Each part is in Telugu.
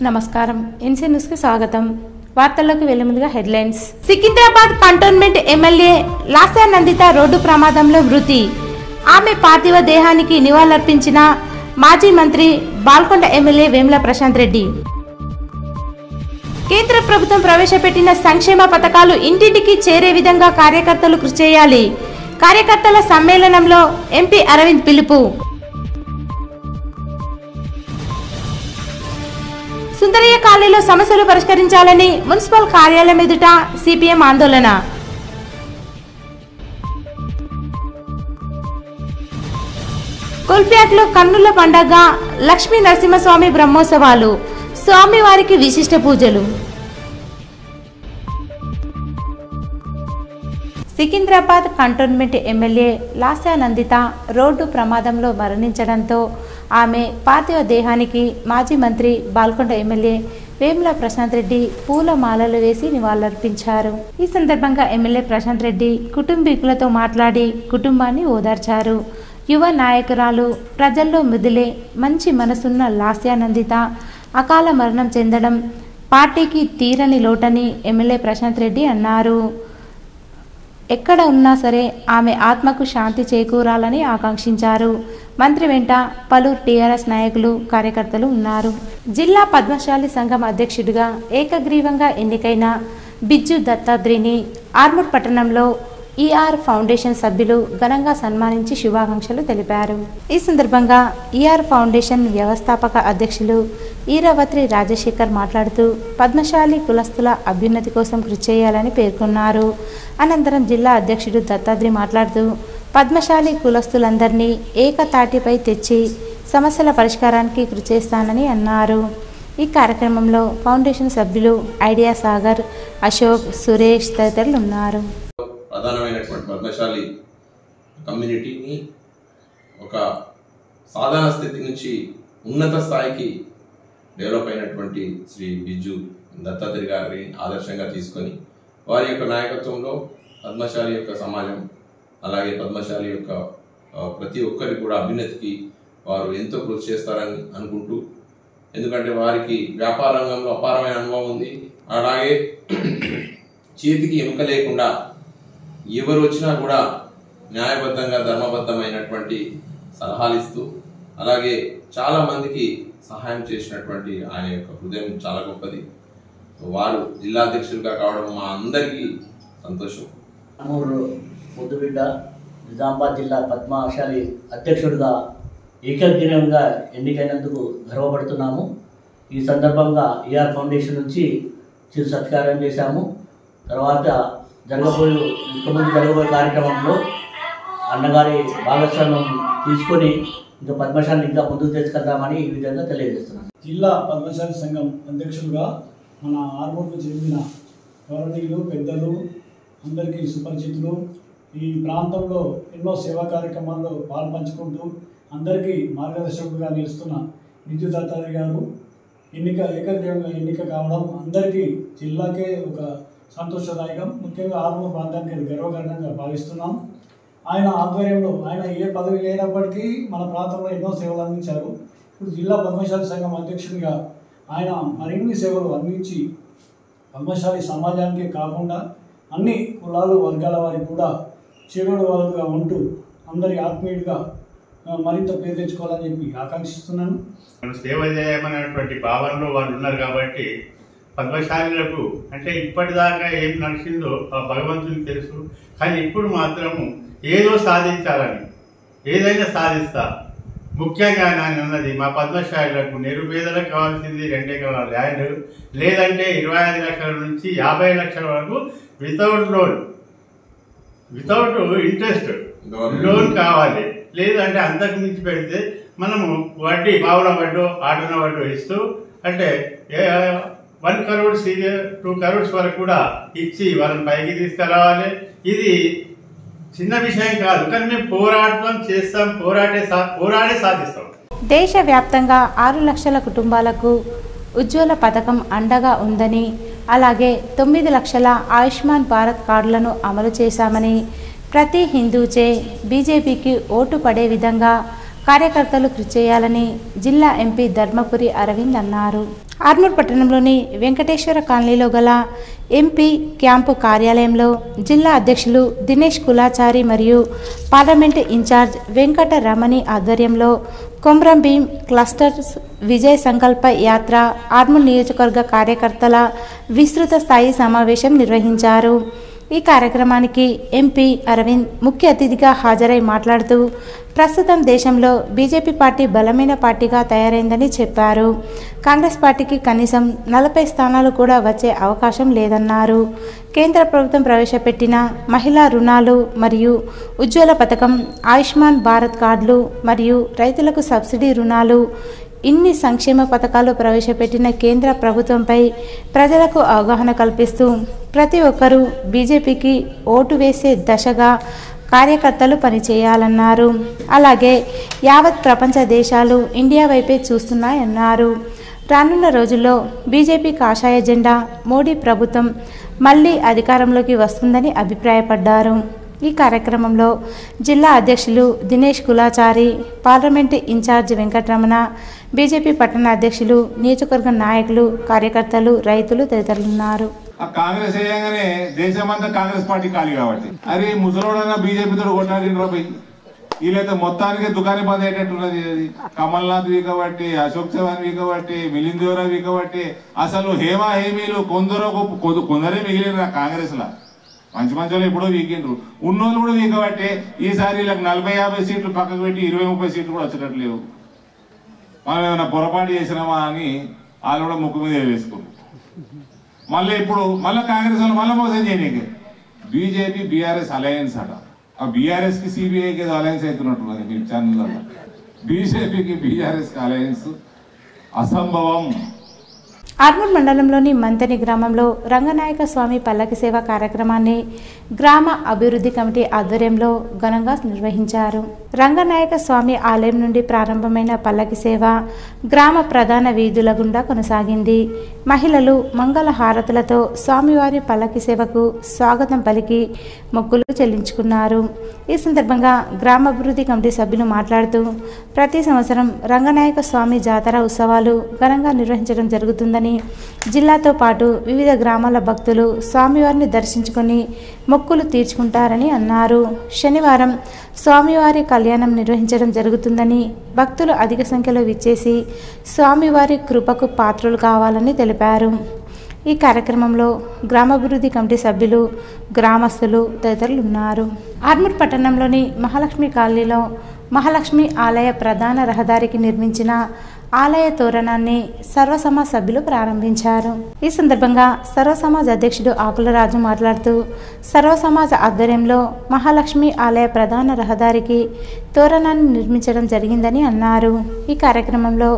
నమస్కారం ఎన్సీ న్యూస్ కి స్వాగతం. వార్తల్లోకి వెళ్లే ముందుగా headlines. Secunderabad cantonment MLA Lasya Nanditha road ప్రమాదంలో మృతి. ఆమె పార్థివ దేహానికి నివాళులర్పించిన మాజీ మంత్రి బాల్కొండ ఎమ్మెల్యే వేముల ప్రశాంత్ రెడ్డి. కేంద్ర ప్రభుత్వం ప్రవేశపెట్టిన సంక్షేమ పథకాలు ఇంటింటికి చేరే విధంగా కార్యకర్తలు కృషి చేయాలి. కార్యకర్తల సమ్మేళనంలో ఎంపీ అరవింద్ పిలుపు. సుందరయ్య కాలనీలో సమస్యలు పరిష్కరించాలని మున్సిపల్ కార్యాలయం ఎదుట సిపిఎం ఆందోళన. కోల్ప్యాక్లో కన్నుల పండగ లక్ష్మీ నరసింహస్వామి బ్రహ్మోత్సవాలు. స్వామివారికి విశిష్ట పూజలు. Secunderabad cantonment MLA Lasya Nanditha road ప్రమాదంలో మరణించడంతో ఆమె పార్థివ దేహానికి మాజీ మంత్రి బాల్కొండ ఎమ్మెల్యే వేముల ప్రశాంత్ రెడ్డి పూల మాలలు వేసి నివాళులర్పించారు. ఈ సందర్భంగా ఎమ్మెల్యే ప్రశాంత్ రెడ్డి కుటుంబీకులతో మాట్లాడి కుటుంబాన్ని ఓదార్చారు. యువ నాయకురాలు, ప్రజల్లో మృదులే మంచి మనసున్న లాస్యా నందిత అకాల మరణం చెందడం పార్టీకి తీరని లోటని ఎమ్మెల్యే ప్రశాంత్ రెడ్డి అన్నారు. ఎక్కడ ఉన్నా సరే ఆమె ఆత్మకు శాంతి చేకూరాలని ఆకాంక్షించారు. మంత్రి వెంట పలువురు టీఆర్ఎస్ నాయకులు, కార్యకర్తలు ఉన్నారు. జిల్లా పద్మశాలి సంఘం అధ్యక్షుడిగా ఏకగ్రీవంగా ఎన్నికైన బిజ్జు దత్తాత్రేయని ఆర్మూర్ పట్టణంలో ఈఆర్ ఫౌండేషన్ సభ్యులు ఘనంగా సన్మానించి శుభాకాంక్షలు తెలిపారు. ఈ సందర్భంగా ఈఆర్ ఫౌండేషన్ వ్యవస్థాపక అధ్యక్షులు ఈరావత్రి రాజశేఖర్ మాట్లాడుతూ పద్మశాలి కులస్తుల అభ్యున్నతి కోసం కృషి చేయాలని పేర్కొన్నారు. అనంతరం జిల్లా అధ్యక్షుడు దత్తాత్రేయ మాట్లాడుతూ పద్మశాలి కులస్తులందరినీ ఏకతాటిపై తెచ్చి సమస్యల పరిష్కారానికి కృషి చేస్తానని అన్నారు. ఈ కార్యక్రమంలో ఫౌండేషన్ సభ్యులు ఐడియా సాగర్, అశోక్, సురేష్ తదితరులు ఉన్నారు. ప్రధానమైనటువంటి పద్మశాలి కమ్యూనిటీని ఒక సాధారణ స్థితి నుంచి ఉన్నత స్థాయికి డెవలప్ అయినటువంటి శ్రీ బిజ్జు దత్తాత్రేయ గారిని ఆదర్శంగా తీసుకొని వారి యొక్క నాయకత్వంలో పద్మశాలి యొక్క సమాజం, అలాగే పద్మశాలి యొక్క ప్రతి ఒక్కరి కూడా అభ్యున్నతికి వారు ఎంతో కృషి చేస్తారని అనుకుంటూ, ఎందుకంటే వారికి వ్యాపార రంగంలో అపారమైన అనుభవం ఉంది. అలాగే చేతికి ఎముక లేకుండా ఎవరు వచ్చినా కూడా న్యాయబద్ధంగా ధర్మబద్ధమైనటువంటి సలహాలు ఇస్తూ, అలాగే చాలా మందికి సహాయం చేసినటువంటి ఆయన యొక్క హృదయం చాలా గొప్పది. వారు జిల్లా అధ్యక్షులుగా కావడం మా అందరికీ సంతోషం. ముద్దుబిడ్డ నిజామాబాద్ జిల్లా పద్మశాలి అధ్యక్షుడిగా ఏకగ్రీవంగా ఎన్నికైనందుకు గర్వపడుతున్నాము. ఈ సందర్భంగా ఈఆర్ ఫౌండేషన్ నుంచి చిరు సత్కారం చేశాము. తర్వాత ఇంతకుముందు జరగబోయే కార్యక్రమంలో అన్నగారి భాగస్వామ్యం తీసుకొని ఇంకా పద్మశాలిని ఇంకా ముందుకు తీసుకెళ్తామని ఈ విధంగా తెలియజేస్తున్నాను. జిల్లా పద్మశాలి సంఘం అధ్యక్షులుగా మన ఆర్మూర్కు చెందిన గౌరవనీయులు, పెద్దలు, అందరికీ సుపరిచితులు, ఈ ప్రాంతంలో ఎన్నో సేవా కార్యక్రమాల్లో పాల్పంచుకుంటూ అందరికీ మార్గదర్శకులుగా నిలుస్తున్న బిజ్జు దత్తాత్రేయ గారు ఏకగ్రీవంగా ఎన్నిక కావడం అందరికీ జిల్లాకే ఒక సంతోషదాయకం. ముఖ్యంగా ఆర్మూర్ ప్రాంతానికి అది గర్వకారణంగా భావిస్తున్నాం. ఆయన ఆధ్వర్యంలో ఆయన ఏ పదవి లేనప్పటికీ మన ప్రాంతంలో ఎన్నో సేవలు అందించారు. ఇప్పుడు జిల్లా పద్మశాలి సంఘం అధ్యక్షుడిగా ఆయన మరిన్ని సేవలు అందించి పద్మశాలి సమాజానికే కాకుండా అన్ని కులాలు, వర్గాల వారికి కూడా చేరుడు వాళ్ళుగా ఉంటూ అందరి ఆత్మీయుడిగా మరింత పేరు తెచ్చుకోవాలని చెప్పి ఆకాంక్షిస్తున్నాను. సేవ చేయమనేటువంటి భావనలో వాళ్ళు ఉన్నారు కాబట్టి పద్మశాలులకు అంటే ఇప్పటిదాకా ఏం నడిచిందో ఆ భగవంతునికి తెలుసు. కానీ ఇప్పుడు మాత్రము ఏదో సాధించాలని, ఏదైనా సాధిస్తా. ముఖ్యంగా నేను ఉన్నది మా పద్మశాలులకు నిరుపేదలకు కావాల్సింది 2 ఎకరాల ల్యాండ్, లేదంటే 25 లక్షల నుంచి 50 లక్షల వరకు వితౌట్ ఇంట్రెస్ట్ లోన్ కావాలి. లేదంటే అంతకు మించి పెడితే మనము వడ్డీ పావుల వడ్డో ఆటన వడ్డో ఇస్తూ అంటే 1 crore 2 crores వరకు కూడా ఇచ్చి వాళ్ళని పైకి తీసుకురావాలి. ఇది చిన్న విషయం కాదు, కానీ మేము పోరాటం చేస్తాం, పోరాడే సాధిస్తాం. దేశవ్యాప్తంగా 6 లక్షల కుటుంబాలకు ఉజ్వల పథకం అండగా ఉందని, అలాగే 9 లక్షల ఆయుష్మాన్ భారత్ కార్డులను అమలు చేశామని, ప్రతి హిందూచే బీజేపీకి ఓటు పడే విధంగా కార్యకర్తలు కృషి చేయాలని జిల్లా ఎంపీ ధర్మపురి అరవింద్ అన్నారు. ఆర్మూర్ పట్టణంలోని వెంకటేశ్వర కాలనీలో గల ఎంపీ క్యాంపు కార్యాలయంలో జిల్లా అధ్యక్షులు దినేష్ కులాచారి మరియు పార్లమెంటు ఇన్ఛార్జ్ వెంకట రమణి ఆధ్వర్యంలో కొమ్రం భీం క్లస్టర్స్ విజయ్ సంకల్ప యాత్ర ఆర్మూర్ నియోజకవర్గ కార్యకర్తల విస్తృత స్థాయి సమావేశం నిర్వహించారు. ఈ కార్యక్రమానికి ఎంపీ అరవింద్ ముఖ్య అతిథిగా హాజరై మాట్లాడుతూ ప్రస్తుతం దేశంలో బీజేపీ పార్టీ బలమైన పార్టీగా తయారైందని చెప్పారు. కాంగ్రెస్ పార్టీకి కనీసం 40 స్థానాలు కూడా వచ్చే అవకాశం లేదన్నారు. కేంద్ర ప్రభుత్వం ప్రవేశపెట్టిన మహిళా రుణాలు మరియు ఉజ్వల పథకం, ఆయుష్మాన్ భారత్ కార్డులు మరియు రైతులకు సబ్సిడీ రుణాలు, ఇన్ని సంక్షేమ పథకాలు ప్రవేశపెట్టిన కేంద్ర ప్రభుత్వంపై ప్రజలకు అవగాహన కల్పిస్తూ ప్రతి ఒక్కరూ బీజేపీకి ఓటు వేసే దశగా కార్యకర్తలు పనిచేయాలన్నారు. అలాగే యావత్ ప్రపంచ దేశాలు ఇండియా వైపే చూస్తున్నాయన్నారు. రానున్న రోజుల్లో బీజేపీ కాషాయ జెండా మోడీ ప్రభుత్వం మళ్లీ అధికారంలోకి వస్తుందని అభిప్రాయపడ్డారు. ఈ కార్యక్రమంలో జిల్లా అధ్యక్షులు Dinesh Kulachari, parliament in charge Venkataramana, BJP పట్టణ అధ్యక్షులు, నియోజకవర్గ నాయకులు, కార్యకర్తలు, రైతులు తదితరులున్నారు. కాంగ్రెస్ వేయగానే దేశమంతా కాంగ్రెస్ పార్టీ ఖాళీ కాబట్టి అరే ముసలోడన్నా బీజేపీతో కొట్లాడిన రూపాయి వీళ్ళైతే మొత్తానికి దుకాణం బంద్ అయ్యేటట్టున్నది. కమల్నాథ్ వీకబట్టి, అశోక్ చవాన్ వీకబట్టి, మిలింద్ దేవరా వీకబట్టి అసలు హేమా హేమీలు కొందరే మిగిలిన కాంగ్రెస్ లా మంచి మంచి ఎప్పుడో వీకిండ్రు. ఉన్నోళ్ళు కూడా వీకబట్టే ఈసారి వీళ్ళకి 40-50 సీట్లు పక్కకు పెట్టి 20-30 సీట్లు కూడా వచ్చేటట్లు లేవు. మనం ఏమైనా పొరపాటు చేసినామా అని వాళ్ళు కూడా ముక్కు మీద వేసుకున్నారు. మళ్ళీ ఇప్పుడు మళ్ళీ కాంగ్రెస్ వాళ్ళు మళ్ళీ మోసం చేయడానికి బీజేపీ బీఆర్ఎస్ అలయన్స్ అట. ఆ బీఆర్ఎస్ కి సిబిఐకి ఏదో అలయన్స్ అవుతున్నట్టున్నది మీ ఛానల్. బీజేపీకి బీఆర్ఎస్ కి అలయన్స్ అసంభవం. ఆర్మూర్ మండలంలోని మంతని గ్రామంలో రంగనాయక స్వామి పల్లకి సేవ కార్యక్రమాన్ని గ్రామ అభివృద్ధి కమిటీ ఆధ్వర్యంలో ఘనంగా నిర్వహించారు. రంగనాయక స్వామి ఆలయం నుండి ప్రారంభమైన పల్లకి సేవ గ్రామ ప్రధాన వీధుల గుండా కొనసాగింది. మహిళలు మంగళ హారతులతో స్వామివారి పల్లకి సేవకు స్వాగతం పలికి మొక్కులు చెల్లించుకున్నారు. ఈ సందర్భంగా గ్రామాభివృద్ధి కమిటీ సభ్యులు మాట్లాడుతూ ప్రతి సంవత్సరం రంగనాయక స్వామి జాతర ఉత్సవాలు ఘనంగా నిర్వహించడం జరుగుతుందని, జిల్లాతో పాటు వివిధ గ్రామాల భక్తులు స్వామివారిని దర్శించుకొని మొక్కులు తీర్చుకుంటారని అన్నారు. శనివారం స్వామివారి కళ్యాణం నిర్వహించడం జరుగుతుందని, భక్తులు అధిక సంఖ్యలో విచ్చేసి స్వామివారి కృపకు పాత్రులు కావాలని తెలిపారు. ఈ కార్యక్రమంలో గ్రామాభివృద్ధి కమిటీ సభ్యులు, గ్రామస్తులు తదితరులు ఉన్నారు. ఆర్మూర్ పట్టణంలోని మహాలక్ష్మి కాలనీలో మహాలక్ష్మి ఆలయ ప్రధాన రహదారికి నిర్మించిన ఆలయ తోరణాన్ని సర్వసమాజ్ సభ్యులు ప్రారంభించారు. ఈ సందర్భంగా సర్వసమాజ్ అధ్యక్షుడు ఆకుల రాజు మాట్లాడుతూ సర్వసమాజ్ ఆధ్వర్యంలో మహాలక్ష్మి ఆలయ ప్రధాన రహదారికి తోరణాన్ని నిర్మించడం జరిగిందని అన్నారు. ఈ కార్యక్రమంలో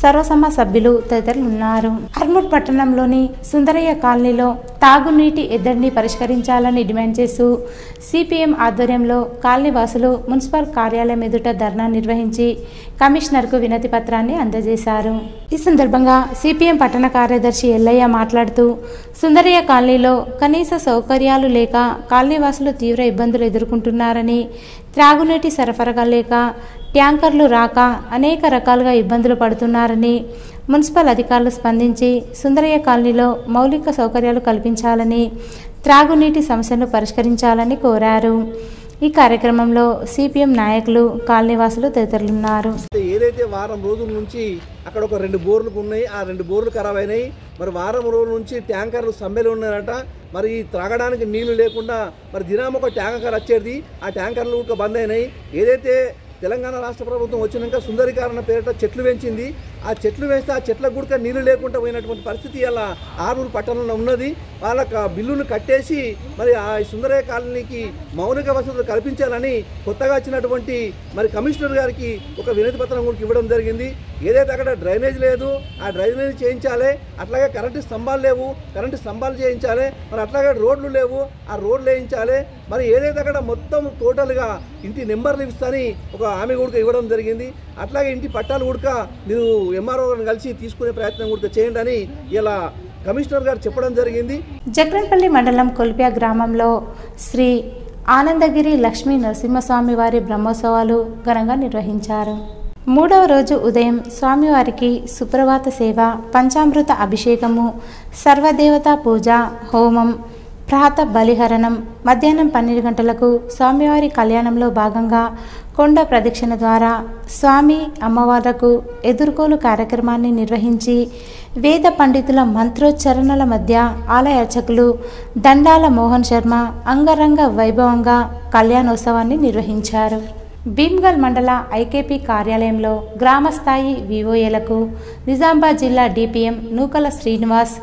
సర్వసమాజ్ సభ్యులు తదితరులు ఉన్నారు. ఆర్మూర్ పట్టణంలోని సుందరయ్య కాలనీలో తాగునీటి ఎద్దడిని పరిష్కరించాలని డిమాండ్ చేస్తూ సిపిఎం ఆధ్వర్యంలో కాలనీ వాసులు మున్సిపల్ కార్యాలయం ఎదుట ధర్నా నిర్వహించి కమిషనర్కు వినతి పత్రాన్ని అందజేశారు. ఈ సందర్భంగా సిపిఎం పట్టణ కార్యదర్శి ఎల్లయ్య మాట్లాడుతూ సుందరయ్య కాలనీలో కనీస సౌకర్యాలు లేక కాలనీవాసులు తీవ్ర ఇబ్బందులు ఎదుర్కొంటున్నారని, త్రాగునీటి సరఫరా లేక ట్యాంకర్లు రాక అనేక రకాలుగా ఇబ్బందులు పడుతున్నారని, మున్సిపల్ అధికారులు స్పందించి సుందరయ్య కాలనీలో మౌలిక సౌకర్యాలు కల్పించాలని, త్రాగునీటి సమస్యను పరిష్కరించాలని కోరారు. ఈ కార్యక్రమంలో సిపిఎం నాయకులు, కాలనీవాసులు తదితరులున్నారు. ఏదైతే వారం రోజుల నుంచి అక్కడ ఒక 2 బోర్లు ఉన్నాయి, ఆ 2 బోర్లు ఖరాబ్ అయినాయి. మరి వారం రోజుల నుంచి ట్యాంకర్లు సమ్మెలు ఉన్నారట. మరి త్రాగడానికి నీళ్లు లేకుండా మరి దినం ఒక ట్యాంకర్ వచ్చేది, ఆ ట్యాంకర్లు కూడా బంద్ అయినాయి. ఏదైతే తెలంగాణ రాష్ట్ర ప్రభుత్వం వచ్చినాక సుందరీకరణ పేరిట చెట్లు పెంచింది, ఆ చెట్లు వేస్తే ఆ చెట్లకు కూడా నీళ్లు లేకుండా పోయినటువంటి పరిస్థితి అలా ఆర్మూర్ పట్టణంలో ఉన్నది. వాళ్ళకి బిల్లును కట్టేసి మరి ఆ సుందరయ్య కాలనీకి మౌలిక వసతులు కల్పించాలని కొత్తగా వచ్చినటువంటి మరి కమిషనర్ గారికి ఒక వినతి పత్రం కూడా ఇవ్వడం జరిగింది. ఏదైతే అక్కడ డ్రైనేజ్ లేదు, ఆ డ్రైనేజ్ చేయించాలి. అట్లాగే కరెంటు స్తంభాలు లేవు, కరెంటు స్తంభాలు చేయించాలి. మరి అట్లాగే రోడ్లు లేవు, ఆ రోడ్లు వేయించాలి. మరి ఏదైతే అక్కడ మొత్తం టోటల్గా ఇంటి నెంబర్లు ఇస్తాని ఒక హామీ కూడా ఇవ్వడం జరిగింది. అట్లాగే ఇంటి పట్టాలు కూడా మీరు ఎంఆర్ఓ కలిసి తీసుకునే ప్రయత్నం కూడా చేయండి అని ఇలా కమిషనర్ గారు చెప్పడం జరిగింది. జక్రన్పల్లి మండలం కొల్ప్యా గ్రామంలో శ్రీ ఆనందగిరి లక్ష్మీ నరసింహస్వామి వారి బ్రహ్మోత్సవాలు ఘనంగా నిర్వహించారు. మూడవ రోజు ఉదయం స్వామివారికి సుప్రభాత సేవ, పంచామృత అభిషేకము, సర్వదేవతా పూజ, హోమం, ప్రాత బలిహరణం. మధ్యాహ్నం 12 గంటలకు స్వామివారి కళ్యాణంలో భాగంగా కొండ ప్రదక్షిణ ద్వారా స్వామి అమ్మవార్లకు ఎదుర్కోలు కార్యక్రమాన్ని నిర్వహించి వేద పండితుల మంత్రోచ్చరణల మధ్య ఆలయ అర్చకులు దండాల మోహన్ శర్మ అంగరంగ వైభవంగా కళ్యాణోత్సవాన్ని నిర్వహించారు. భీమ్గల్ మండల ఐకేపీ కార్యాలయంలో గ్రామస్థాయి వివోఏలకు నిజామాబాద్ జిల్లా డిపిఎం నూకల శ్రీనివాస్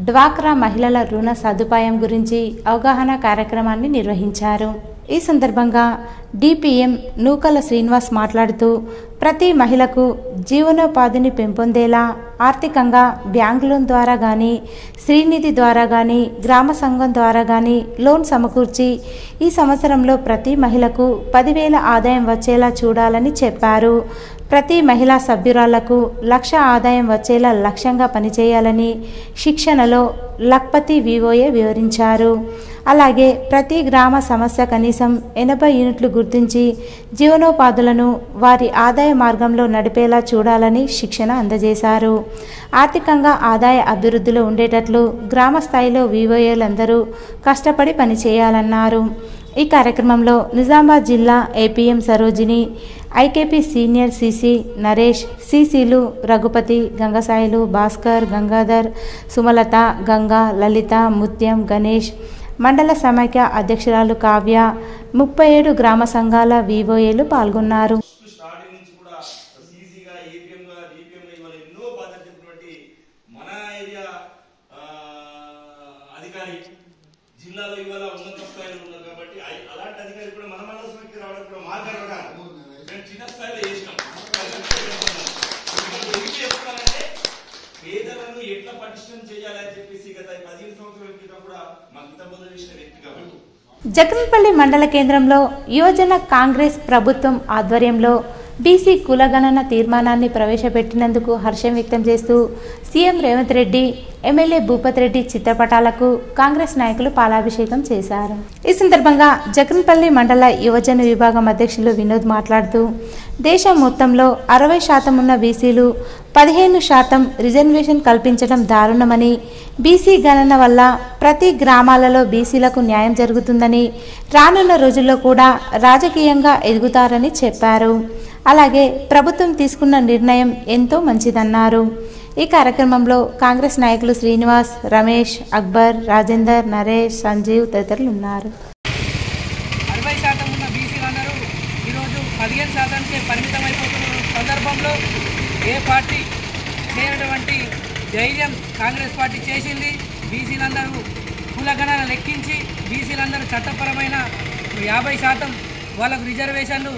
డ్వాక్రా మహిళల రుణ సదుపాయం గురించి అవగాహన కార్యక్రమాన్ని నిర్వహించారు. ఈ సందర్భంగా డిపిఎం నూకల శ్రీనివాస్ మాట్లాడుతూ ప్రతి మహిళకు జీవనోపాధిని పెంపొందేలా ఆర్థికంగా బ్యాంక్ లోన్ ద్వారా కానీ, శ్రీనిధి ద్వారా కానీ, గ్రామ సంఘం ద్వారా కానీ లోన్ సమకూర్చి ఈ సంవత్సరంలో ప్రతి మహిళకు 10,000 ఆదాయం వచ్చేలా చూడాలని చెప్పారు. ప్రతి మహిళా సభ్యురాళ్లకు 1,00,000 ఆదాయం వచ్చేలా లక్ష్యంగా పనిచేయాలని శిక్షణలో లక్పతి వివోఏ వివరించారు. అలాగే ప్రతి గ్రామ సమస్య కనీసం 80 యూనిట్లు గుర్తించి జీవనోపాధులను వారి ఆదాయ మార్గంలో నడిపేలా చూడాలని శిక్షణ అందజేశారు. ఆర్థికంగా ఆదాయ అభివృద్ధిలో ఉండేటట్లు గ్రామ స్థాయిలో వివోఏలందరూ కష్టపడి పనిచేయాలన్నారు. ఈ కార్యక్రమంలో నిజామాబాద్ జిల్లా APM Sarojini, IKP senior CC Naresh, సిసిలు రఘుపతి, గంగసాయిలు, భాస్కర్, గంగాధర్, సుమలత, గంగా, లలిత, ముత్యం, గణేష్, మండల సమైక్య అధ్యక్షురాలు కావ్య, 37 గ్రామ సంఘాల వివోఏలు పాల్గొన్నారు. జిల్లాలో ఇవాళ ఉన్నత స్థాయిలో ఉన్నారు కాబట్టి అలాంటి అధికారి కూడా మన మనసుకి రావడం కూడా మా గర్వకారణం. మేము చిన్న స్థాయిలో చేసినాం. చెప్తానంటే పేదలను ఎట్లా పటిష్టం చేయాలని చెప్పేసి గత 15 సంవత్సరాల క్రితం కూడా మాకు ఇంతకుముందు చేసిన వ్యక్తి కాబట్టి. జగన్పల్లి మండల కేంద్రంలో యువజన కాంగ్రెస్ ప్రభుత్వం ఆధ్వర్యంలో బీసీ కులగణన తీర్మానాన్ని ప్రవేశపెట్టినందుకు హర్షం వ్యక్తం చేస్తూ సీఎం రేవంత్ రెడ్డి, ఎమ్మెల్యే భూపత్ రెడ్డి చిత్రపటాలకు కాంగ్రెస్ నాయకులు పాలాభిషేకం చేశారు. ఈ సందర్భంగా జగన్పల్లి మండల యువజన విభాగం అధ్యక్షులు వినోద్ మాట్లాడుతూ దేశం మొత్తంలో 60% ఉన్న బీసీలు 15% రిజర్వేషన్ కల్పించడం దారుణమని, బీసీ గణన వల్ల ప్రతి గ్రామాలలో బీసీలకు న్యాయం జరుగుతుందని, రానున్న రోజుల్లో కూడా రాజకీయంగా ఎదుగుతారని చెప్పారు. అలాగే ప్రభుత్వం తీసుకున్న నిర్ణయం ఎంతో మంచిదన్నారు. ఈ కార్యక్రమంలో కాంగ్రెస్ నాయకులు శ్రీనివాస్, రమేష్, అక్బర్, రాజేందర్, నరేష్, సంజీవ్ తదితరులు ఉన్నారు. 60% ఉన్న బీసీలందరూ ఈరోజు 15%కే పరిమితమైపోతున్న సందర్భంలో ఏ పార్టీ చేయనటువంటి ధైర్యం కాంగ్రెస్ పార్టీ చేసింది. బీసీలందరూ కులగణన లెక్కించి బీసీలందరూ చట్టపరమైన 50% వాళ్ళకు రిజర్వేషన్లు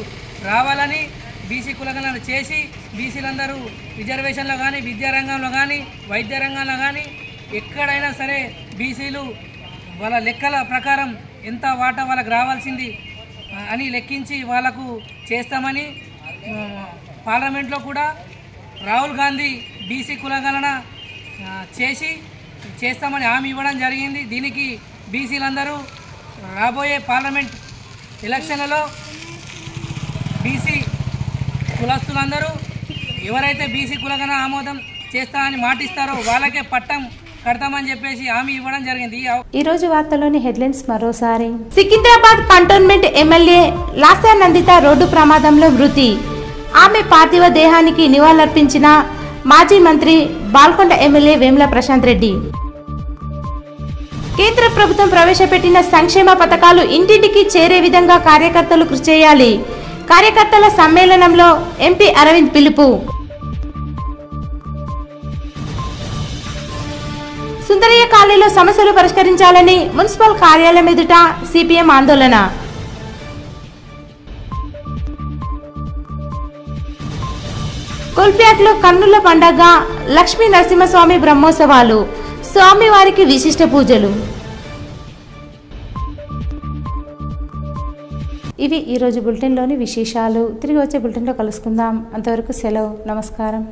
రావాలని బీసీ కులగణన చేసి బీసీలందరూ రిజర్వేషన్లో కానీ, విద్యారంగంలో కానీ, వైద్య రంగంలో కానీ ఎక్కడైనా సరే బీసీలు వాళ్ళ లెక్కల ప్రకారం ఎంత వాటా వాళ్ళకు రావాల్సింది అని లెక్కించి వాళ్ళకు చేస్తామని పార్లమెంట్లో కూడా రాహుల్ గాంధీ బీసీ కులగణన చేస్తామని హామీ ఇవ్వడం జరిగింది. దీనికి బీసీలందరూ రాబోయే పార్లమెంట్ ఎలక్షన్లలో బీసీ కులస్తులందరూ ఎవరైతే బీసీ కులగణన ఆమోదం చేస్తామని మాటిస్తారో వాళ్ళకే పట్టం కడతామని చెప్పేసి హామీ ఇవ్వడం జరిగింది. ఈ రోజు వార్తలోని హెడ్లైన్స్ మరోసారి. Secunderabad cantonment MLA Lasya Nanditha road ప్రమాదంలో మృతి. ఆమె పార్థివ దేహానికి నివాళులర్పించిన మాజీ మంత్రి బాల్కొండ ఎమ్మెల్యే వేముల ప్రశాంత్ రెడ్డి. కేంద్ర ప్రభుత్వం ప్రవేశపెట్టిన సంక్షేమ పథకాలు ఇంటింటికి చేరే విధంగా కార్యకర్తలు కృషి చేయాలి. కార్యకర్తల సమ్మేళనంలో ఎంపీ అరవింద్ పిలుపు. సుందరయ్య కాలనీలో సమస్యలు పరిష్కరించాలని మున్సిపల్ కార్యాలయం ఎదుట సిపిఎం ఆందోళన. కొల్ప్యాక్లో కన్నుల పండగ లక్ష్మీ నరసింహస్వామి బ్రహ్మోత్సవాలు. స్వామివారికి విశిష్ట పూజలు. ఇవి ఈరోజు బులెటిన్లోని విశేషాలు. తిరిగి వచ్చే బులెటిన్లో కలుసుకుందాం. అంతవరకు సెలవు. నమస్కారం.